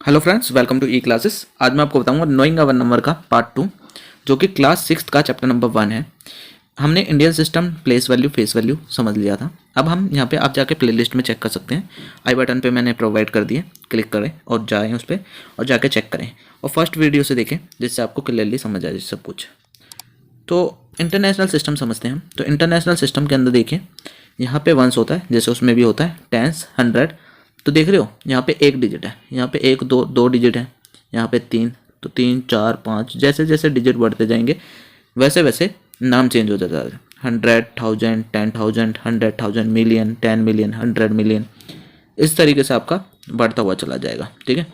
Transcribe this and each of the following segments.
Hello friends, welcome to E classes. आज मैं आपको बताऊंगा नोइंग अवर नंबर का पार्ट 2, जो कि क्लास 6 का चैप्टर नंबर 1 है। हमने Indian system, place value, face value समझ लिया था। अब हम यहाँ पे आप जाके प्लेलिस्ट में चेक कर सकते हैं। आई बटन पे मैंने प्रोवाइड कर दिए, क्लिक करें और जाएँ उस पर और जाके चेक करें और फर्स्ट वीडियो से देखें जिससे आपको क्लियरली समझ आ जाए सब कुछ। तो इंटरनेशनल सिस्टम समझते हैं हम। तो इंटरनेशनल सिस्टम के अंदर देखिए, यहाँ पे वंस होता है जैसे उसमें भी होता है, टेंस, हंड्रेड। तो देख रहे हो यहाँ पे एक डिजिट है, यहाँ पे एक दो डिजिट है, यहाँ पे तीन, तो तीन चार पाँच, जैसे जैसे डिजिट बढ़ते जाएंगे वैसे वैसे नाम चेंज हो जाता है। 100,000, 10,000, 100,000, मिलियन, 10 मिलियन, 100 मिलियन, इस तरीके से आपका बढ़ता हुआ चला जाएगा। ठीक है,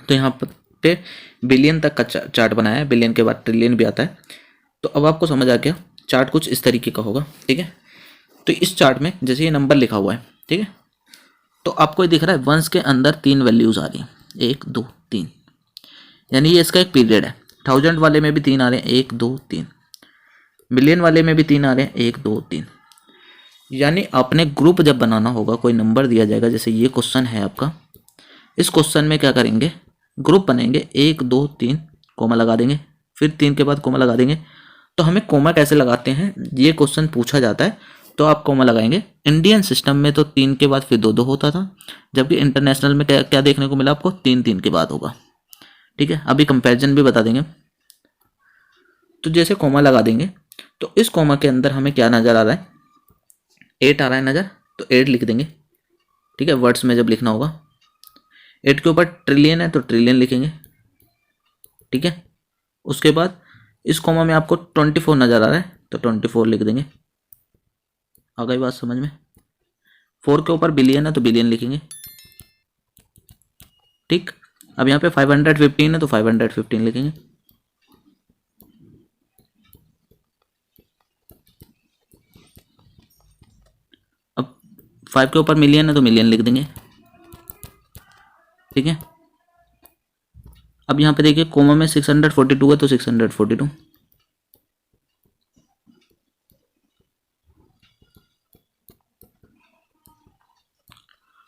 तो यहाँ पे बिलियन तक का चार्ट बनाया है, बिलियन के बाद ट्रिलियन भी आता है। तो अब आपको समझ आ गया, चार्ट कुछ इस तरीके का होगा। ठीक है, तो इस चार्ट में जैसे ये नंबर लिखा हुआ है, ठीक है, तो आपको ये दिख रहा है वंस के अंदर 3 वैल्यूज आ रही हैं, 1 2 3, यानी ये इसका एक पीरियड है। 1000 वाले में भी 3 आ रहे हैं, 1 2 3। मिलियन वाले में भी 3 आ रहे हैं, 1 2 3। यानी अपने ग्रुप जब बनाना होगा, कोई नंबर दिया जाएगा, जैसे ये क्वेश्चन है आपका, इस क्वेश्चन में क्या करेंगे, ग्रुप बनेंगे, 1 2 3 कोमा लगा देंगे, फिर 3 के बाद कोमा लगा देंगे। तो हमें कोमा कैसे लगाते हैं ये क्वेश्चन पूछा जाता है, तो आप कोमा लगाएंगे। इंडियन सिस्टम में तो 3 के बाद फिर 2 2 होता था, जबकि इंटरनेशनल में क्या क्या देखने को मिला आपको, 3 3 के बाद होगा। ठीक है, अभी कंपैरिजन भी बता देंगे। तो जैसे कोमा लगा देंगे तो इस कोमा के अंदर हमें क्या नज़र आ रहा है, 8 आ रहा है नज़र, तो 8 लिख देंगे। ठीक है, वर्ड्स में जब लिखना होगा, 8 के ऊपर ट्रिलियन है तो ट्रिलियन लिखेंगे। ठीक है, उसके बाद इस कोमा में आपको 24 नज़र आ रहा है तो 24 लिख देंगे। आ गई बात समझ में। 4 के ऊपर बिलियन है तो बिलियन लिखेंगे। ठीक, अब यहाँ पे 515 है तो 515 लिखेंगे। अब 5 के ऊपर मिलियन है तो मिलियन लिख देंगे। ठीक है, अब यहाँ पे देखिए कोमा में 642 है तो 642।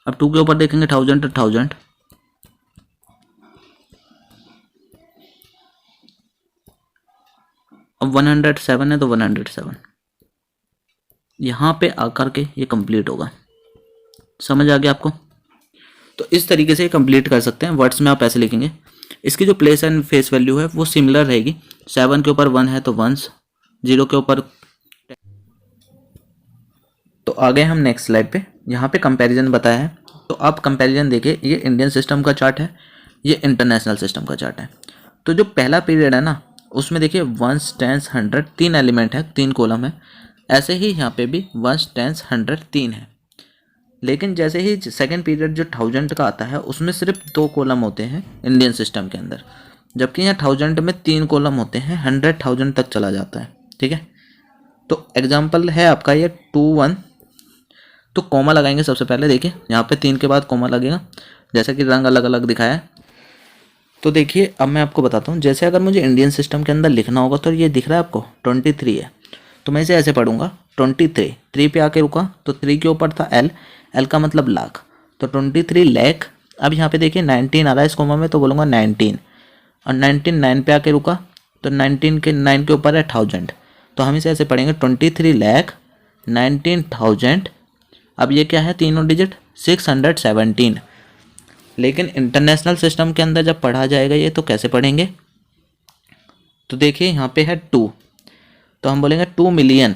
अब 2 के ऊपर देखेंगे 1000 तो 1000। अब 107 है तो 107। यहाँ पे आकर के ये कंप्लीट होगा। समझ आ गया आपको। तो इस तरीके से कंप्लीट कर सकते हैं। वर्ड्स में आप ऐसे लिखेंगे। इसकी जो प्लेस एंड फेस वैल्यू है वो सिमिलर रहेगी। 7 के ऊपर 1 है तो वंस, 0 के ऊपर। तो आ गए हम नेक्स्ट स्लाइड पे। यहाँ पे कंपैरिजन बताया है, तो आप कंपैरिजन देखिए, ये इंडियन सिस्टम का चार्ट है, ये इंटरनेशनल सिस्टम का चार्ट है। तो जो पहला पीरियड है ना, उसमें देखिए वंस, टेंस, 100 3 एलिमेंट है, 3 कॉलम है। ऐसे ही यहाँ पे भी वंस, टेंस, 100 3 है। लेकिन जैसे ही सेकेंड पीरियड जो 1000 का आता है, उसमें सिर्फ 2 कॉलम होते हैं इंडियन सिस्टम के अंदर, जबकि यहाँ 1000 में 3 कॉलम होते हैं, 100,000 तक चला जाता है। ठीक है, तो एग्जाम्पल है आपका ये 2 1। तो कोमा लगाएंगे सबसे पहले। देखिए यहाँ पे 3 के बाद कोमा लगेगा, जैसा कि रंग अलग अलग दिखाया है। तो देखिए अब मैं आपको बताता हूँ, जैसे अगर मुझे इंडियन सिस्टम के अंदर लिखना होगा, तो ये दिख रहा है आपको 23 है, तो मैं इसे ऐसे पढ़ूंगा 23। 3 पे आके रुका तो 3 के ऊपर था एल, एल का मतलब लाख, तो 23 लाख। अब यहाँ पे देखिए 19 आ रहा है इस कोमा में, तो बोलूँगा 19। और 19 9 पे आके रुका तो 19 के 9 के ऊपर है 1000, तो हम इसे ऐसे पढ़ेंगे 23,19,000। अब ये क्या है, तीनों डिजिट 617। लेकिन इंटरनेशनल सिस्टम के अंदर जब पढ़ा जाएगा ये, तो कैसे पढ़ेंगे, तो देखिए यहाँ पे है 2, तो हम बोलेंगे 2 मिलियन।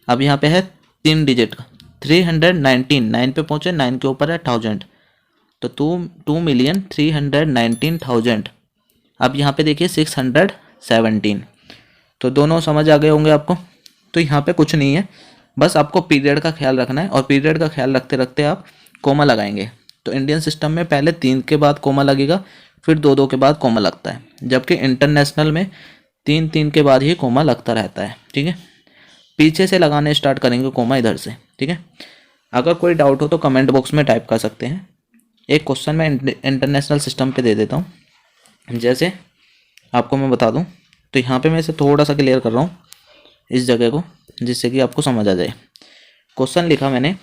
अब यहाँ पे है 3 डिजिट का 319, 9 पे पहुँचे, 9 के ऊपर है 1000, तो 2,319,000। अब यहाँ पे देखिए 617, तो दोनों समझ आ गए होंगे आपको। तो यहाँ पे कुछ नहीं है, बस आपको पीरियड का ख्याल रखना है, और पीरियड का ख्याल रखते रखते आप कोमा लगाएंगे। तो इंडियन सिस्टम में पहले 3 के बाद कोमा लगेगा, फिर 2 2 के बाद कोमा लगता है, जबकि इंटरनेशनल में 3 3 के बाद ही कोमा लगता रहता है। ठीक है, पीछे से लगाने स्टार्ट करेंगे कोमा इधर से। ठीक है, अगर कोई डाउट हो तो कमेंट बॉक्स में टाइप कर सकते हैं। एक क्वेश्चन मैं इंटरनेशनल सिस्टम पे दे देता हूँ, जैसे आपको मैं बता दूँ। तो यहाँ पे मैं इसे थोड़ा सा क्लियर कर रहा हूँ इस जगह को, जिससे कि आपको समझ आ जाए। क्वेश्चन लिखा मैंने,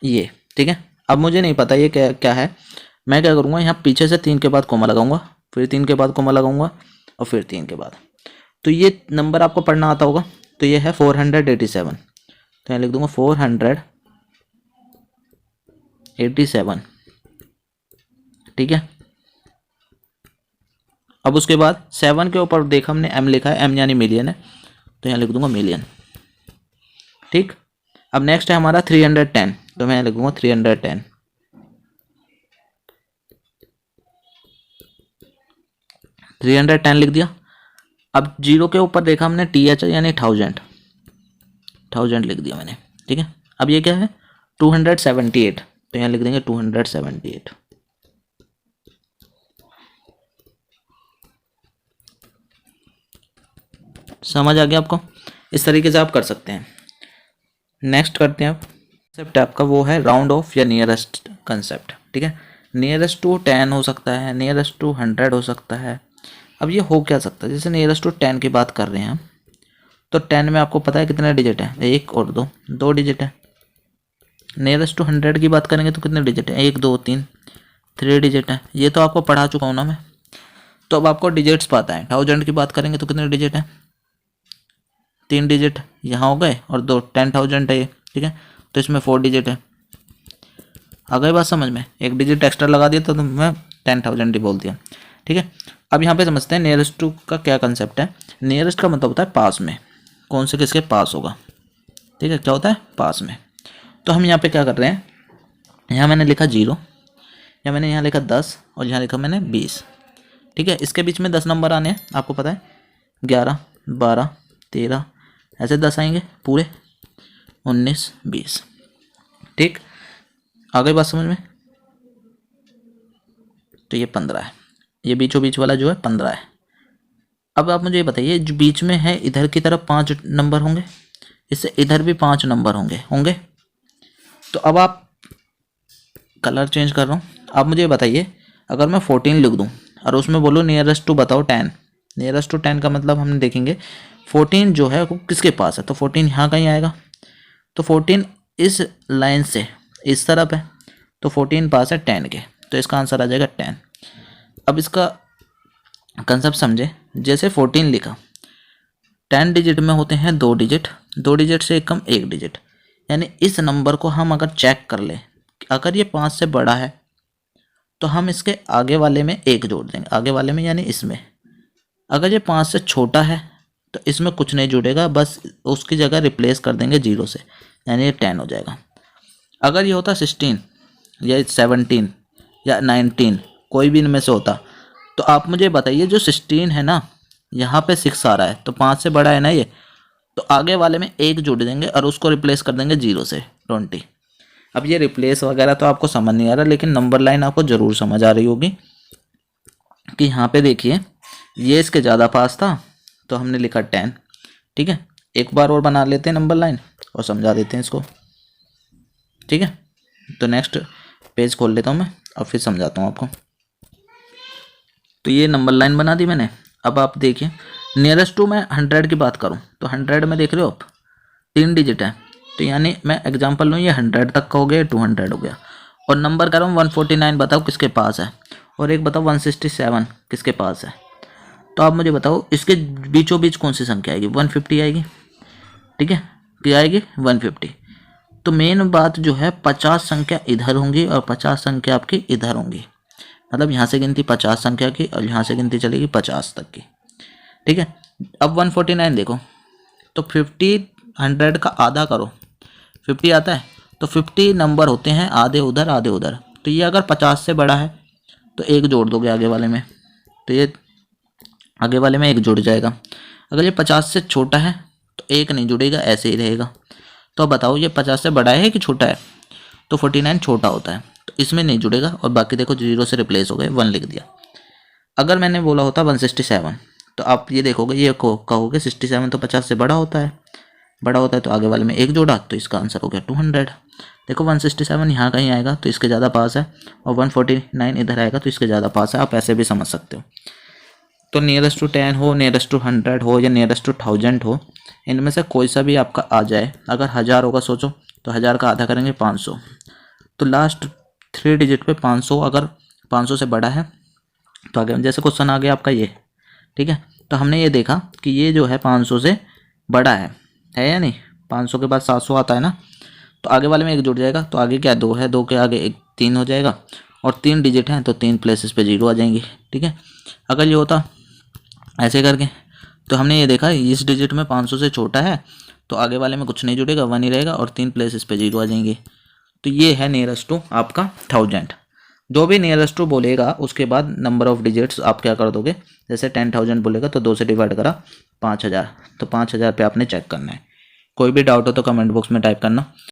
ये, ठीक है। अब मुझे नहीं पता ये क्या क्या है, मैं क्या करूँगा, यहाँ पीछे से 3 के बाद कोमा लगाऊंगा, फिर 3 के बाद कोमा लगाऊंगा और फिर 3 के बाद। तो ये नंबर आपको पढ़ना आता होगा, तो ये है 487, तो यहाँ लिख दूंगा 487, ठीक है। अब उसके बाद 7 के ऊपर देखा हमने m लिखा है, m यानी मिलियन है, तो यहाँ लिख दूंगा मिलियन, ठीक। अब नेक्स्ट है हमारा 310, तो मैं यहाँ लिखूंगा 310, 310 लिख दिया। अब 0 के ऊपर देखा हमने TH यानी 1000 लिख दिया मैंने, ठीक है। अब ये क्या है 278, तो यहाँ लिख देंगे 278, समझ आ गया आपको। इस तरीके से आप कर सकते हैं। नेक्स्ट करते हैं आप कंसेप्ट आपका, वो है राउंड ऑफ या नियरेस्ट कंसेप्ट, ठीक है। नियरेस्ट टू 10 हो सकता है, नियरेस्ट टू 100 हो सकता है। अब ये हो क्या सकता है, जैसे नियरेस्ट टू 10 की बात कर रहे हैं हम, तो 10 में आपको पता है कितने डिजिट है, 1 और 2 डिजिट है। नियरेस्ट टू 100 की बात करेंगे तो कितने डिजिट है, 1 2 3 3 डिजिट है। ये तो आपको पढ़ा चुका हूँ ना मैं, तो अब आपको डिजिट्स पता है। 1000 की बात करेंगे तो कितने डिजिट है, 3 डिजिट यहाँ हो गए और 2, 10,000 है ये, ठीक है। तो इसमें 4 डिजिट है। आ गई बात समझ में, एक डिजिट एक्स्ट्रा लगा दिया तो मैं 10,000 ही बोल दिया, ठीक है। अब यहाँ पे समझते हैं नियरेस्ट टू का क्या कंसेप्ट है। नियरेस्ट का मतलब होता है पास में, कौन से किसके पास होगा, ठीक है। क्या होता है पास में। तो हम यहाँ पे क्या कर रहे हैं, यहाँ मैंने लिखा 0, या मैंने यहाँ लिखा 10 और यहाँ लिखा मैंने 20, ठीक है। इसके बीच में 10 नंबर आने हैं, आपको पता है 11 12 13 ऐसे 10 आएंगे पूरे, 19 20, ठीक। आ गई बात समझ में। तो ये 15 है, ये बीचों बीच वाला जो है 15 है। अब आप मुझे ये बताइए, जो बीच में है इधर की तरफ 5 नंबर होंगे, इससे इधर भी 5 नंबर होंगे। तो अब आप कलर चेंज कर रहा हूँ, आप मुझे बताइए अगर मैं 14 लिख दूँ और उसमें बोलो नियरेस्ट टू बताओ 10, नियरेस्ट टू 10 का मतलब हम देखेंगे 14 जो है वो किसके पास है, तो 14 यहाँ कहीं आएगा। तो 14 इस लाइन से इस तरफ है, तो 14 पास है 10 के, तो इसका आंसर आ जाएगा 10। अब इसका कंसेप्ट समझे, जैसे 14 लिखा, 10 डिजिट में होते हैं 2 डिजिट, 2 डिजिट से कम 1 डिजिट, यानी इस नंबर को हम अगर चेक कर ले, अगर ये 5 से बड़ा है तो हम इसके आगे वाले में 1 जोड़ देंगे, आगे वाले में यानी इसमें। अगर ये 5 से छोटा है तो इसमें कुछ नहीं जुड़ेगा, बस उसकी जगह रिप्लेस कर देंगे 0 से, यानी ये 10 हो जाएगा। अगर ये होता 16 या 17 या 19, कोई भी इनमें से होता, तो आप मुझे बताइए जो 16 है ना, यहाँ पे 6 आ रहा है तो 5 से बड़ा है ना ये, तो आगे वाले में 1 जोड़ देंगे और उसको रिप्लेस कर देंगे 0 से 20। अब ये रिप्लेस वगैरह तो आपको समझ नहीं आ रहा, लेकिन नंबर लाइन आपको ज़रूर समझ आ रही होगी कि यहाँ पे देखिए ये इसके ज़्यादा पास था तो हमने लिखा 10, ठीक है। एक बार और बना लेते हैं नंबर लाइन और समझा देते हैं इसको, ठीक है। तो नेक्स्ट पेज खोल लेता हूँ मैं और फिर समझाता हूँ आपको। तो ये नंबर लाइन बना दी मैंने। अब आप देखिए नियरेस्ट टू मैं 100 की बात करूँ तो 100 में देख रहे हो आप 3 डिजिट है, तो यानी मैं एग्जांपल लूँ ये 100 तक का हो गया, 200 हो गया। और नंबर कर रहा हूँ 149 बताओ किसके पास है, और एक बताओ 167 किसके पास है। तो आप मुझे बताओ इसके बीचों बीच कौन सी संख्या आएगी, 150 आएगी, ठीक है। क्या आएगी 150। तो मेन बात जो है 50 संख्या इधर होंगी और 50 संख्या आपकी इधर होंगी, मतलब यहाँ से गिनती 50 संख्या की और यहाँ से गिनती चलेगी 50 तक की, ठीक है। अब 149 देखो, तो 50 100 का आधा करो, 50 आता है, तो 50 नंबर होते हैं आधे उधर आधे उधर। तो ये अगर 50 से बड़ा है तो 1 जोड़ दोगे आगे वाले में, तो ये आगे वाले में 1 जुड़ जाएगा। अगर ये 50 से छोटा है तो 1 नहीं जुड़ेगा, ऐसे ही रहेगा। तो अब बताओ ये 50 से बड़ा है कि छोटा है, तो 49 छोटा होता है, तो इसमें नहीं जुड़ेगा और बाकी देखो 0 से रिप्लेस हो गए, 1 लिख दिया। अगर मैंने बोला होता 167 तो आप ये देखोगे, ये कहोगे 67 तो 50 से बड़ा होता है, तो आगे वाले में 1 जोड़ा, तो इसका आंसर हो गया 200। देखो 167 यहाँ कहीं आएगा तो इसके ज़्यादा पास है, और 149 इधर आएगा तो इसके ज़्यादा पास है। आप ऐसे भी समझ सकते हो। तो नियरेस्ट टू 10 हो, नियरेस्ट टू 100 हो या नियरेस्ट टू 1000 हो, इनमें से कोई सा भी आपका आ जाए। अगर 1000 होगा सोचो तो 1000 का आधा करेंगे 500, तो लास्ट 3 डिजिट पे 500, अगर 500 से बड़ा है तो आगे, जैसे क्वेश्चन आ गया आपका ये, ठीक है। तो हमने ये देखा कि ये जो है 500 से बड़ा है या नहीं। 500 के बाद 700 आता है ना, तो आगे वाले में एक जुड़ जाएगा, तो आगे क्या 2 है, 2 के आगे एक 3 हो जाएगा, और 3 डिजिट हैं तो 3 प्लेसेस पे 0 आ जाएंगी, ठीक है। अगर ये होता ऐसे करके, तो हमने ये देखा इस डिजिट में 500 से छोटा है तो आगे वाले में कुछ नहीं जुड़ेगा, 1 ही रहेगा, और 3 प्लेसेस पे 0 आ जाएंगे। तो ये है नियरेस्ट टू आपका 1000। जो भी नियरेस्ट टू बोलेगा उसके बाद नंबर ऑफ डिजिट्स आप क्या कर दोगे, जैसे 10,000 बोलेगा तो 2 से डिवाइड करा 5000, तो 5000 पे आपने चेक करना है। कोई भी डाउट हो तो कमेंट बॉक्स में टाइप करना।